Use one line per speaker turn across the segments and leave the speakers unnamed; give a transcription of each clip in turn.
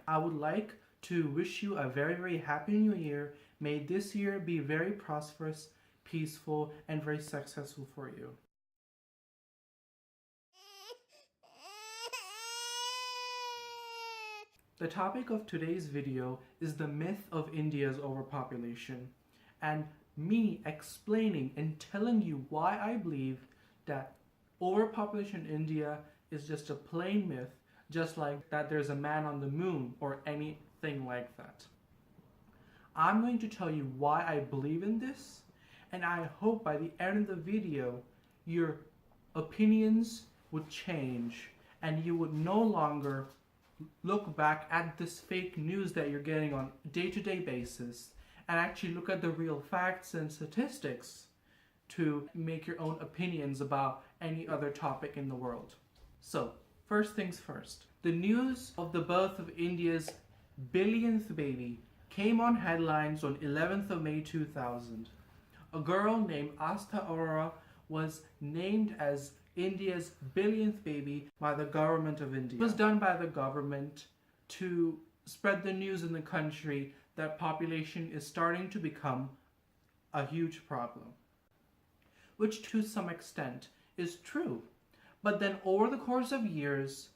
I would like to wish you a very, very happy new year. May this year be very prosperous, peaceful, and very successful for you. The topic of today's video is the myth of India's overpopulation, and me explaining and telling you why I believe that overpopulation in India is just a plain myth, just like that there's a man on the moon or anything like that. I'm going to tell you why I believe in this, and I hope by the end of the video your opinions would change and you would no longer look back at this fake news that you're getting on a day-to-day basis and actually look at the real facts and statistics to make your own opinions about any other topic in the world. So, first things first. The news of the birth of India's billionth baby came on headlines on 11th of May 2000. A girl named Astha Arora was named as India's billionth baby by the government of India. It was done by the government to spread the news in the country that population is starting to become a huge problem, which to some extent is true. But then over the course of years,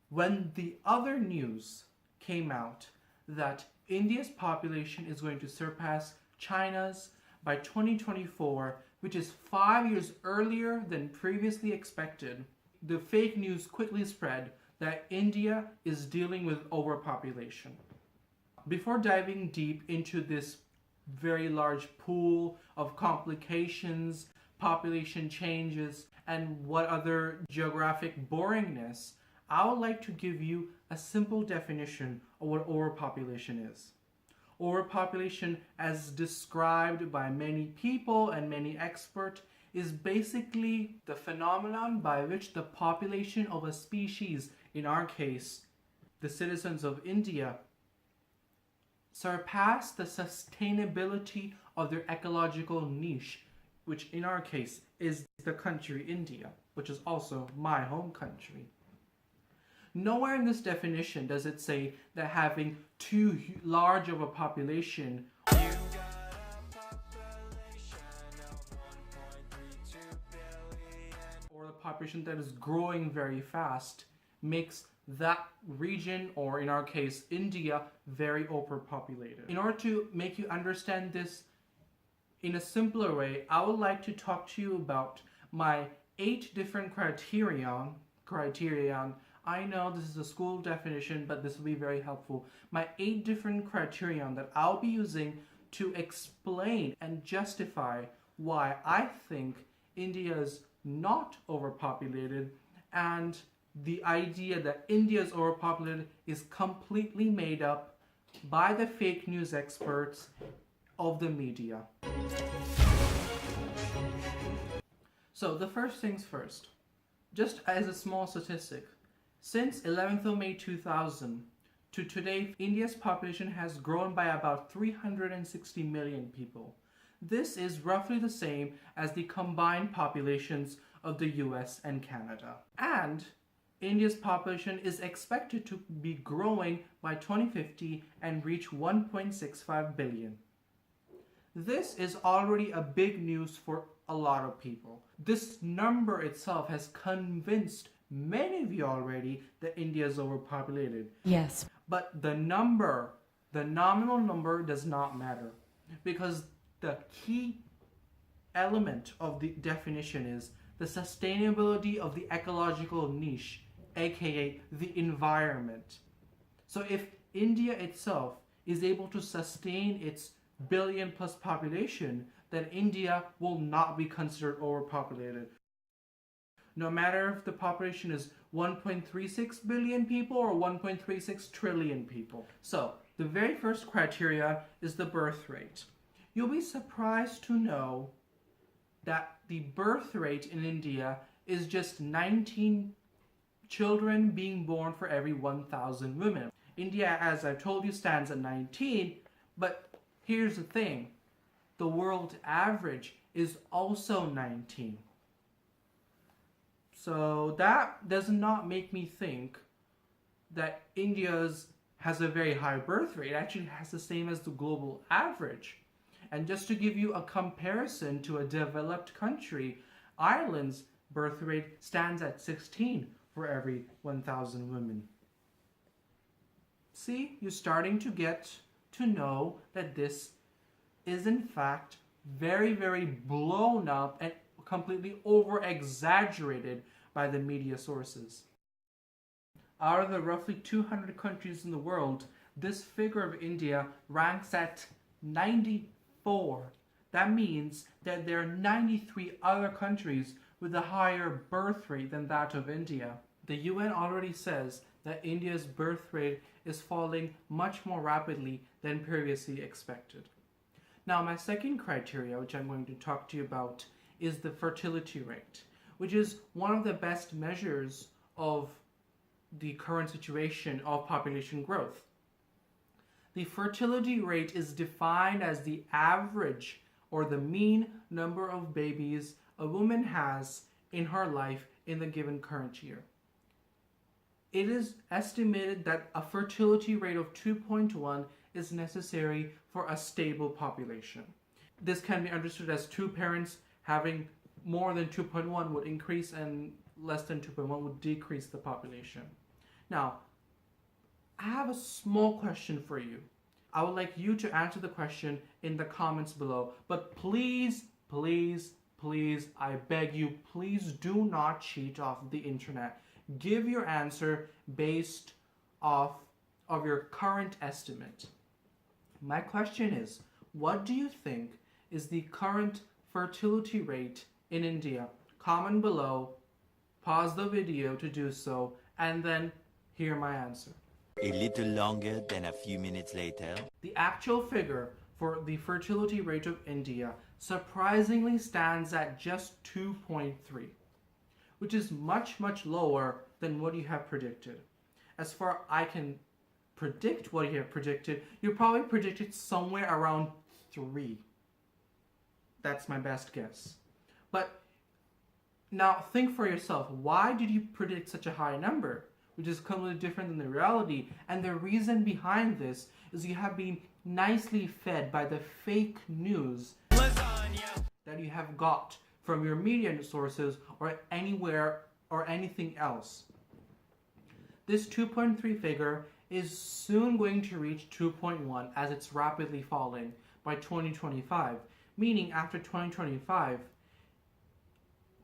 when the other news came out that India's population is going to surpass China's by 2024, which is 5 years earlier than previously expected, the fake news quickly spread that India is dealing with overpopulation. Before diving deep into this very large pool of complications, population changes, and what other geographic boringness, I would like to give you a simple definition of what overpopulation is. Overpopulation, as described by many people and many experts, is basically the phenomenon by which the population of a species, in our case, the citizens of India, surpass the sustainability of their ecological niche, which in our case is the country India, which is also my home country. Nowhere in this definition does it say that having too large of a population or a population that is growing very fast makes that region, or in our case India, very overpopulated. In order to make you understand this in a simpler way, I would like to talk to you about my 8 different criterion. I know this is a school definition, but this will be very helpful. My 8 different criterion that I'll be using to explain and justify why I think India is not overpopulated, and the idea that India is overpopulated is completely made up by the fake news experts of the media. So the first things first, just as a small statistic, since 11th of May 2000 to today, India's population has grown by about 360 million people. This is roughly the same as the combined populations of the US and Canada. And India's population is expected to be growing by 2050 and reach 1.65 billion. This is already a big news for a lot of people. This number itself has convinced many of you already that India is overpopulated.
Yes.
But the number, the nominal number, does not matter, because the key element of the definition is the sustainability of the ecological niche, aka the environment. So if India itself is able to sustain its billion plus population, then India will not be considered overpopulated. No matter if the population is 1.36 billion people or 1.36 trillion people. So, the very first criteria is the birth rate. You'll be surprised to know that the birth rate in India is just 19 children being born for every 1,000 women. India, as I've told you, stands at 19, but here's the thing. The world average is also 19. So that does not make me think that India's has a very high birth rate. It actually has the same as the global average. And just to give you a comparison to a developed country, Ireland's birth rate stands at 16 for every 1,000 women. See, you're starting to get to know that this is in fact very, very blown up and completely over-exaggerated by the media sources. Out of the roughly 200 countries in the world, this figure of India ranks at 94. That means that there are 93 other countries with a higher birth rate than that of India. The UN already says that India's birth rate is falling much more rapidly than previously expected. Now, my second criteria, which I'm going to talk to you about, is the fertility rate, which is one of the best measures of the current situation of population growth. The fertility rate is defined as the average or the mean number of babies a woman has in her life in the given current year. It is estimated that a fertility rate of 2.1 is necessary for a stable population. This can be understood as two parents having more than 2.1 would increase and less than 2.1 would decrease the population. Now, I have a small question for you. I would like you to answer the question in the comments below, but please, please, please, I beg you, please do not cheat off the internet. Give your answer based off of your current estimate. My question is, what do you think is the current fertility rate in India? Comment below, pause the video to do so, and then hear my answer.
A little longer than a few minutes later.
The actual figure for the fertility rate of India surprisingly stands at just 2.3, which is much, much lower than what you have predicted. As far as I can predict what you have predicted, you probably predicted somewhere around 3. That's my best guess. But now think for yourself, why did you predict such a high number? Which is completely different than the reality. And the reason behind this is you have been nicely fed by the fake news that you have got from your media sources or anywhere or anything else. This 2.3 figure is soon going to reach 2.1 as it's rapidly falling by 2025, meaning after 2025,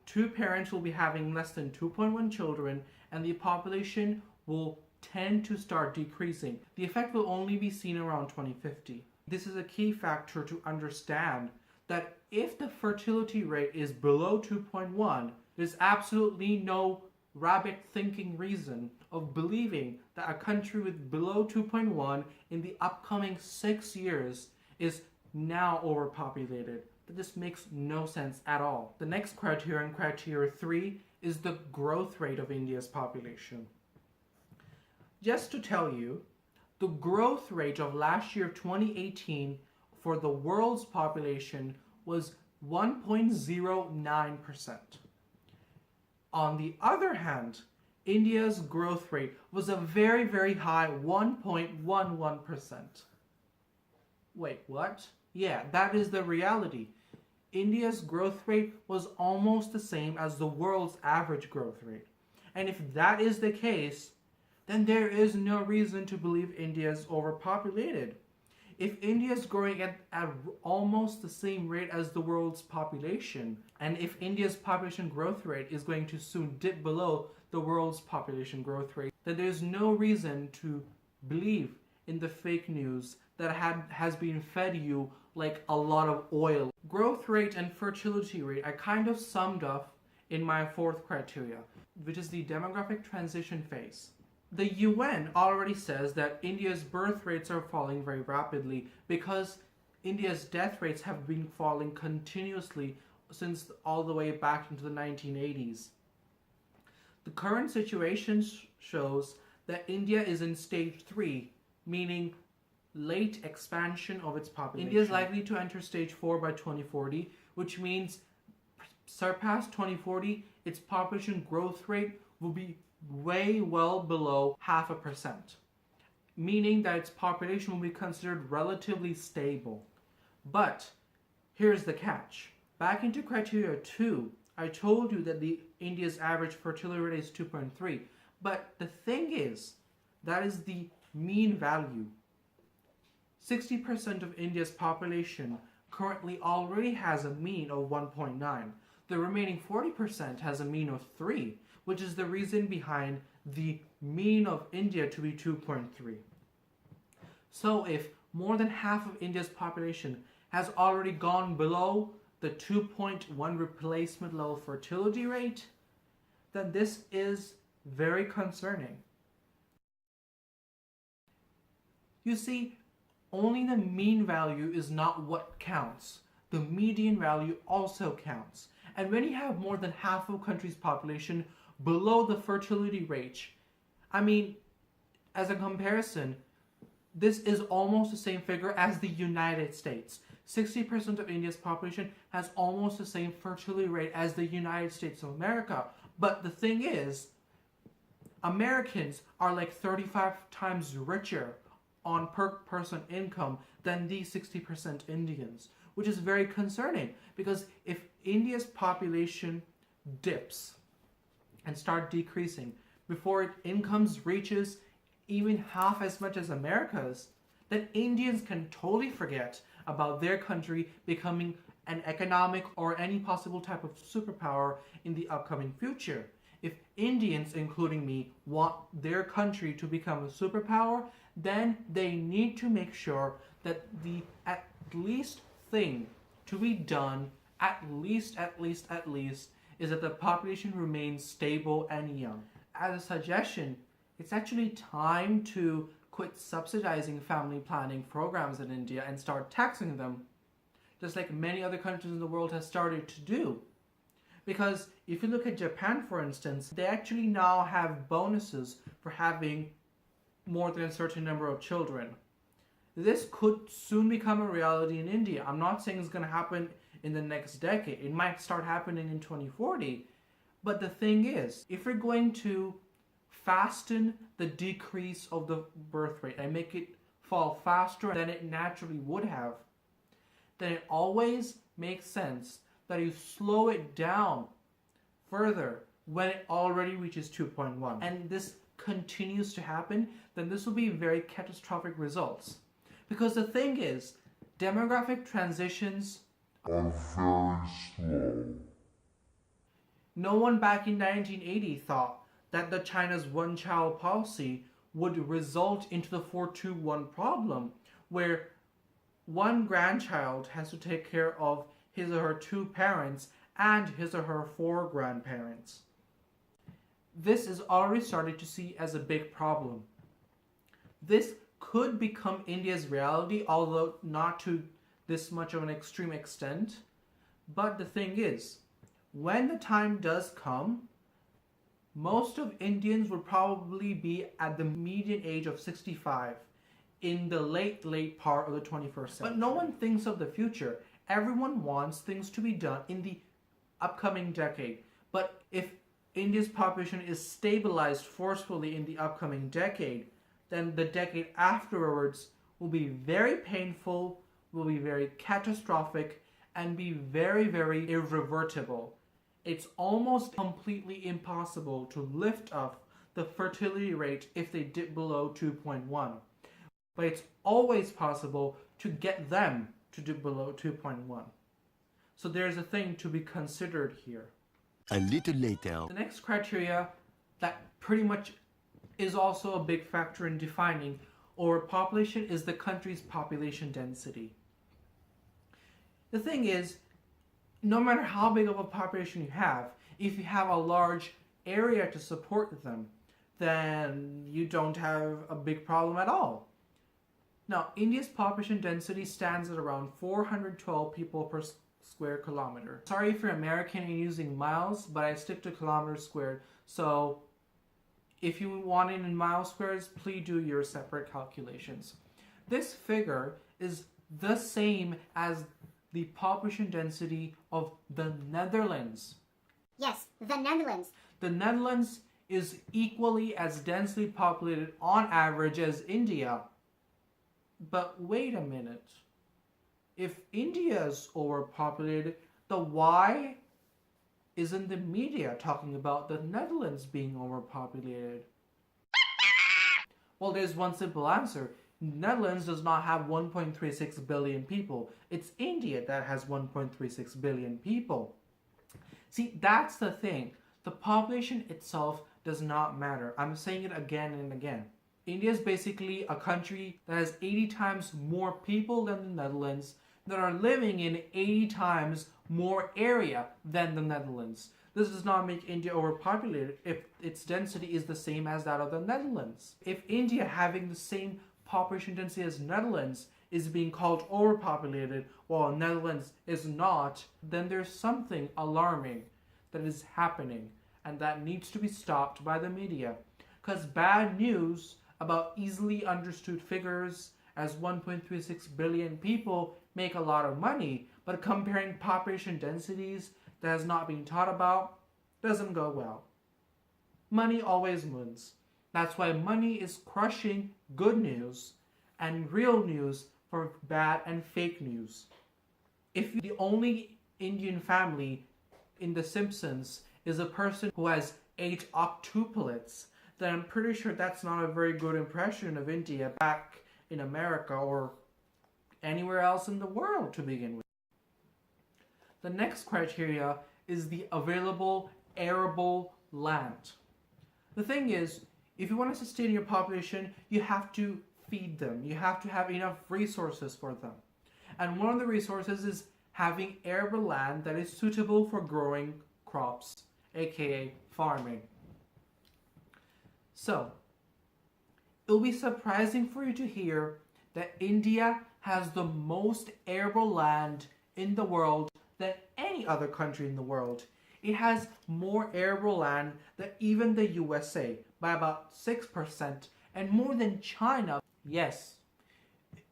two parents will be having less than 2.1 children and the population will tend to start decreasing. The effect will only be seen around 2050. This is a key factor to understand that if the fertility rate is below 2.1, there's absolutely no rabbit thinking reason of believing that a country with below 2.1 in the upcoming 6 years is now overpopulated. This makes no sense at all. The next criterion, criteria 3, is the growth rate of India's population. Just to tell you, the growth rate of last year, 2018, for the world's population was 1.09%. On the other hand, India's growth rate was a very, very high 1.11%. Wait, what? Yeah, that is the reality. India's growth rate was almost the same as the world's average growth rate. And if that is the case, then there is no reason to believe India is overpopulated. If India is growing at almost the same rate as the world's population, and if India's population growth rate is going to soon dip below the world's population growth rate, then there's no reason to believe in the fake news that has been fed you like a lot of oil. Growth rate and fertility rate I kind of summed up in my 4th criteria, which is the demographic transition phase. The UN already says that India's birth rates are falling very rapidly because India's death rates have been falling continuously since all the way back into the 1980s. The current situation shows that India is in stage 3, meaning late expansion of its population. India is likely to enter stage 4 by 2040, which means surpass 2040, its population growth rate will be way well below 0.5%, meaning that its population will be considered relatively stable. But here's the catch. Back into criteria 2, I told you that India's average fertility rate is 2.3. But the thing is, that is the mean value. 60% of India's population currently already has a mean of 1.9. The remaining 40% has a mean of 3, which is the reason behind the mean of India to be 2.3. So if more than half of India's population has already gone below the 2.1 replacement level fertility rate, then this is very concerning. You see, only the mean value is not what counts. The median value also counts. And when you have more than half of a country's population below the fertility rate, I mean, as a comparison, this is almost the same figure as the United States. 60% of India's population has almost the same fertility rate as the United States of America. But the thing is, Americans are like 35 times richer on per person income than these 60% Indians, which is very concerning, because if India's population dips and start decreasing before its incomes reaches even half as much as America's, then Indians can totally forget about their country becoming an economic or any possible type of superpower in the upcoming future. If Indians, including me, want their country to become a superpower, then they need to make sure that the at least thing to be done, at least, is that the population remains stable and young. As a suggestion, it's actually time to quit subsidizing family planning programs in India and start taxing them, just like many other countries in the world have started to do. Because if you look at Japan, for instance, they actually now have bonuses for having more than a certain number of children. This could soon become a reality in India. I'm not saying it's going to happen in the next decade. It might start happening in 2040. But the thing is, if we're going to fasten the decrease of the birth rate and make it fall faster than it naturally would have, then it always makes sense that you slow it down further when it already reaches 2.1. And this continues to happen, then this will be very catastrophic results. Because the thing is, demographic transitions are very slow. No one back in 1980 thought that the China's one-child policy would result into the 4-2-1 problem, where one grandchild has to take care of his or her 2 parents and his or her 4 grandparents. This is already started to see as a big problem. This could become India's reality, although not to this much of an extreme extent. But the thing is, when the time does come, most of Indians will probably be at the median age of 65 in the late part of the 21st century. But no one thinks of the future. Everyone wants things to be done in the upcoming decade. But if India's population is stabilized forcefully in the upcoming decade, then the decade afterwards will be very painful, will be very catastrophic, and be very, very irreversible. It's almost completely impossible to lift up the fertility rate if they dip below 2.1. But it's always possible to get them to dip below 2.1. So there's a thing to be considered here.
A little later.
The next criteria that pretty much is also a big factor in defining overpopulation is the country's population density. The thing is, no matter how big of a population you have, if you have a large area to support them, then you don't have a big problem at all. Now, India's population density stands at around 412 people per square kilometer. Sorry if you're American and using miles, but I stick to kilometers squared. So if you want it in miles squared, please do your separate calculations. This figure is the same as the population density of the Netherlands.
Yes, the Netherlands.
The Netherlands is equally as densely populated on average as India. But wait a minute. If India is overpopulated, the why isn't the media talking about the Netherlands being overpopulated? Well, there's one simple answer. Netherlands does not have 1.36 billion people. It's India that has 1.36 billion people. See, that's the thing. The population itself does not matter. I'm saying it again and again. India is basically a country that has 80 times more people than the Netherlands that are living in 80 times more area than the Netherlands. This does not make India overpopulated if its density is the same as that of the Netherlands. If India having the same population density as Netherlands is being called overpopulated while Netherlands is not, then there's something alarming that is happening and that needs to be stopped by the media. Because bad news about easily understood figures as 1.36 billion people make a lot of money, but comparing population densities that has not been taught about doesn't go well. Money always wins. That's why money is crushing good news and real news for bad and fake news. If the only Indian family in The Simpsons is a person who has 8 octuplets, then I'm pretty sure that's not a very good impression of India back in America or anywhere else in the world to begin with. The next criteria is the available arable land. The thing is, if you want to sustain your population, you have to feed them. You have to have enough resources for them. And one of the resources is having arable land that is suitable for growing crops, aka farming. So, it'll be surprising for you to hear that India has the most arable land in the world than any other country in the world. It has more arable land than even the USA by about 6% and more than China. Yes,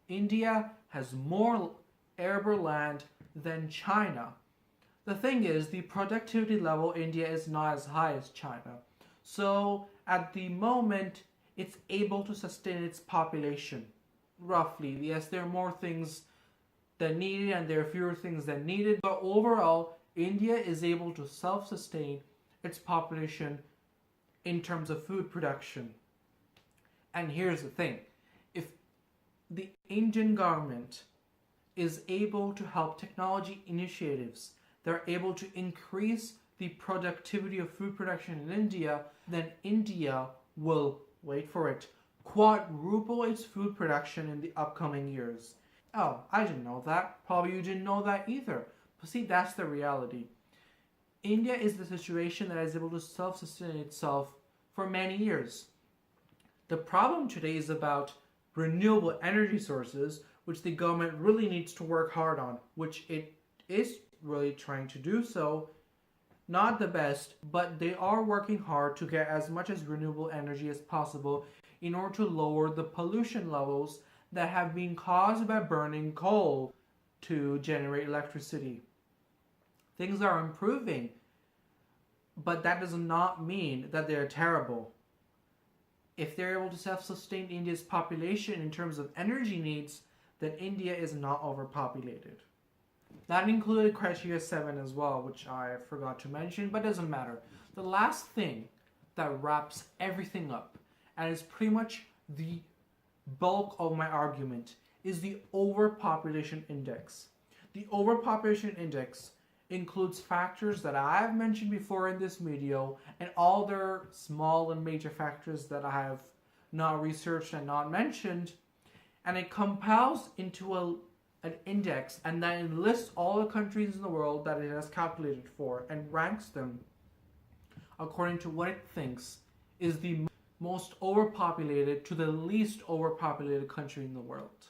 India has more arable land than China. The thing is, the productivity level in India is not as high as China. So at the moment, it's able to sustain its population. Roughly, yes, there are more things than needed and there are fewer things than needed, but overall, India is able to self-sustain its population in terms of food production. And here's the thing, if the Indian government is able to help technology initiatives that are able to increase the productivity of food production in India, then India will, wait for it, quadruple its food production in the upcoming years. Oh, I didn't know that. Probably you didn't know that either. But see, that's the reality. India is the situation that is able to self-sustain itself for many years. The problem today is about renewable energy sources, which the government really needs to work hard on, which it is really trying to do so. Not the best, but they are working hard to get as much as renewable energy as possible in order to lower the pollution levels that have been caused by burning coal to generate electricity. Things are improving, but that does not mean that they're terrible. If they're able to self-sustain India's population in terms of energy needs, then India is not overpopulated. That included criteria 7 as well, which I forgot to mention, but doesn't matter. The last thing that wraps everything up, and is pretty much the bulk of my argument, is the overpopulation index. The overpopulation index includes factors that I have mentioned before in this video and all their small and major factors that I have not researched and not mentioned, and it compiles into an index and then lists all the countries in the world that it has calculated for and ranks them according to what it thinks is the most overpopulated to the least overpopulated country in the world.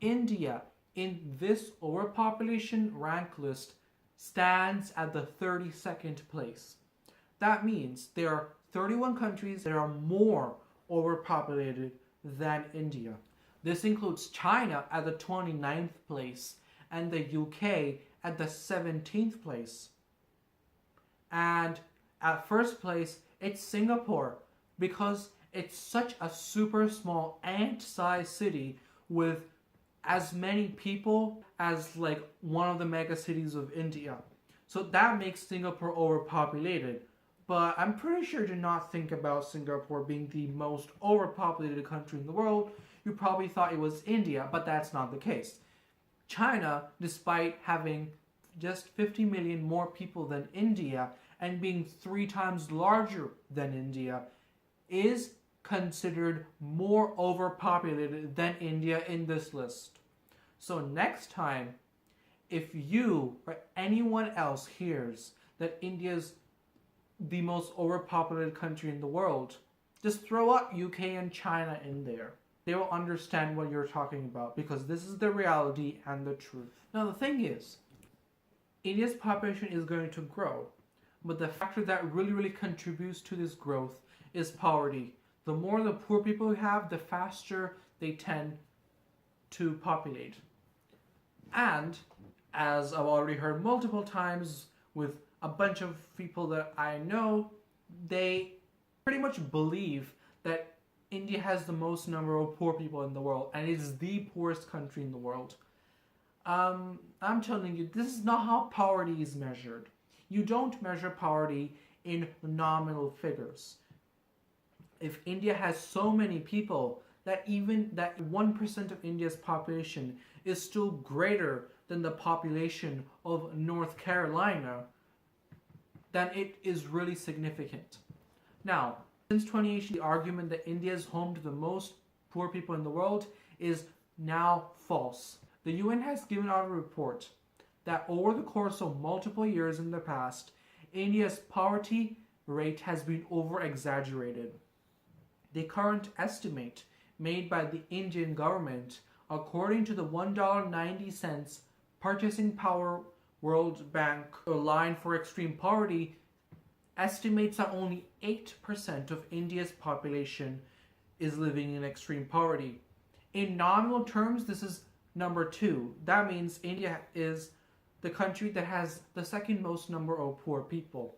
India, in this overpopulation rank list, stands at the 32nd place. That means there are 31 countries that are more overpopulated than India. This includes China at the 29th place and the UK at the 17th place. And at first place It's Singapore, because it's such a super small ant-sized city with as many people as like one of the mega cities of India. So that makes Singapore overpopulated. But I'm pretty sure do not think about Singapore being the most overpopulated country in the world. You probably thought it was India, but that's not the case. China, despite having just 50 million more people than India and being 3 times larger than India, is considered more overpopulated than India in this list. So next time, if you or anyone else hears that India's the most overpopulated country in the world, just throw up UK and China in there. They will understand what you're talking about, because this is the reality and the truth. Now the thing is, India's population is going to grow, but the factor that really contributes to this growth is poverty. The more the poor people you have, the faster they tend to populate. And as I've already heard multiple times with a bunch of people that I know, they pretty much believe that India has the most number of poor people in the world and is the poorest country in the world. I'm telling you, this is not how poverty is measured. You don't measure poverty in nominal figures. If India has so many people that even that 1% of India's population is still greater than the population of North Carolina, then it is really significant. Now, since 2018, the argument that India is home to the most poor people in the world is now false. The UN has given out a report that over the course of multiple years in the past, India's poverty rate has been over-exaggerated. The current estimate made by the Indian government, according to the $1.90 Purchasing Power World Bank line for extreme poverty, estimates that only 8% of India's population is living in extreme poverty. In nominal terms, this is number 2. That means India is the country that has the second most number of poor people.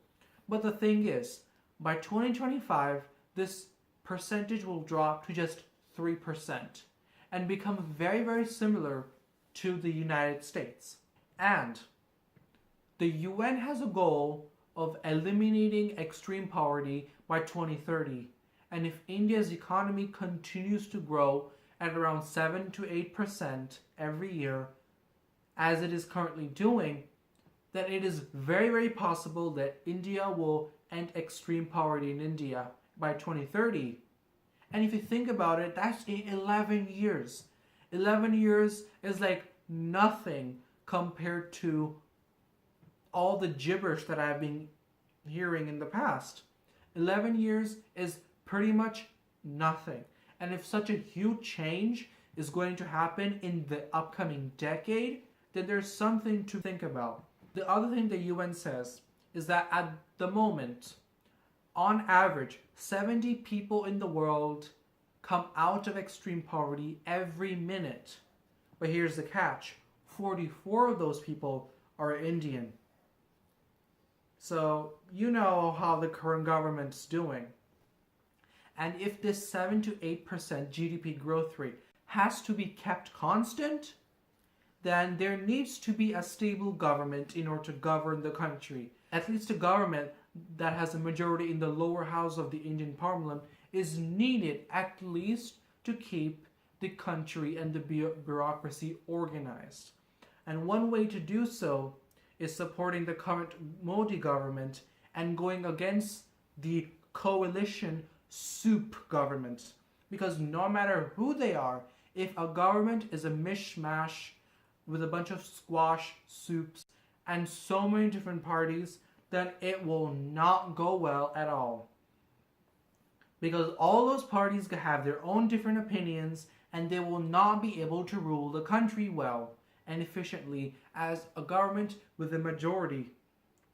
But the thing is, by 2025, this percentage will drop to just 3% and become very similar to the United States. And the UN has a goal of eliminating extreme poverty by 2030. And if India's economy continues to grow at around 7 to 8% every year, as it is currently doing, then it is very possible that India will end extreme poverty in India by 2030. And if you think about it, that's in 11 years. 11 years is like nothing compared to all the gibberish that I've been hearing in the past. 11 years is pretty much nothing. And if such a huge change is going to happen in the upcoming decade, then there's something to think about. The other thing the UN says is that at the moment, on average, 70 people in the world come out of extreme poverty every minute. But here's the catch. 44 of those people are Indian. So you know how the current government's doing. And if this 7 to 8% GDP growth rate has to be kept constant, then there needs to be a stable government in order to govern the country. At least a government that has a majority in the lower house of the Indian Parliament is needed at least to keep the country and the bureaucracy organized. And one way to do so is supporting the current Modi government and going against the coalition soup government. Because no matter who they are, if a government is a mishmash with a bunch of squash soups and so many different parties, then it will not go well at all. Because all those parties have their own different opinions and they will not be able to rule the country well and efficiently as a government with a majority.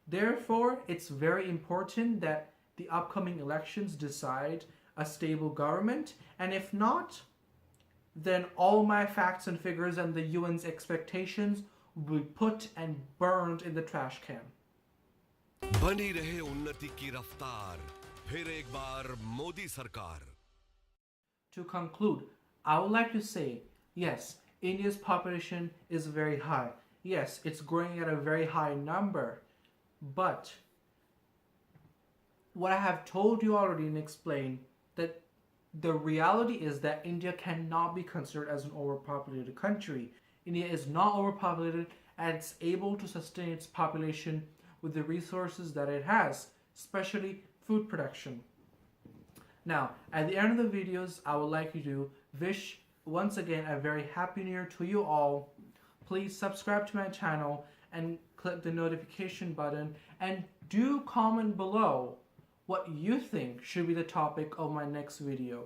Therefore, it's very important that the upcoming elections decide a stable government, and if not, then all my facts and figures and the UN's expectations will be put and burned in the trash can.
बनी रहे उन्नति की रफ्तार
फिर एक बार मोदी सरकार।
To conclude, I would like to say, yes, India's population is very high. Yes, it's growing at a very high number. But what I have told you already and explained, that the reality is that India cannot be considered as an overpopulated country. India is not overpopulated, and it's able to sustain its population with the resources that it has, especially food production. Now, at the end of the videos, I would like you to wish once again a very happy new year to you all. Please subscribe to my channel and click the notification button, and do comment below what you think should be the topic of my next video.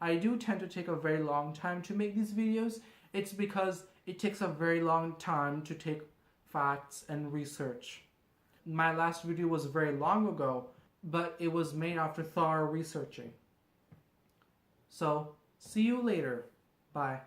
I do tend to take a very long time to make these videos. It's because it takes a very long time to take facts and research. My last video was very long ago, but it was made after thorough researching. So, see you later. Bye.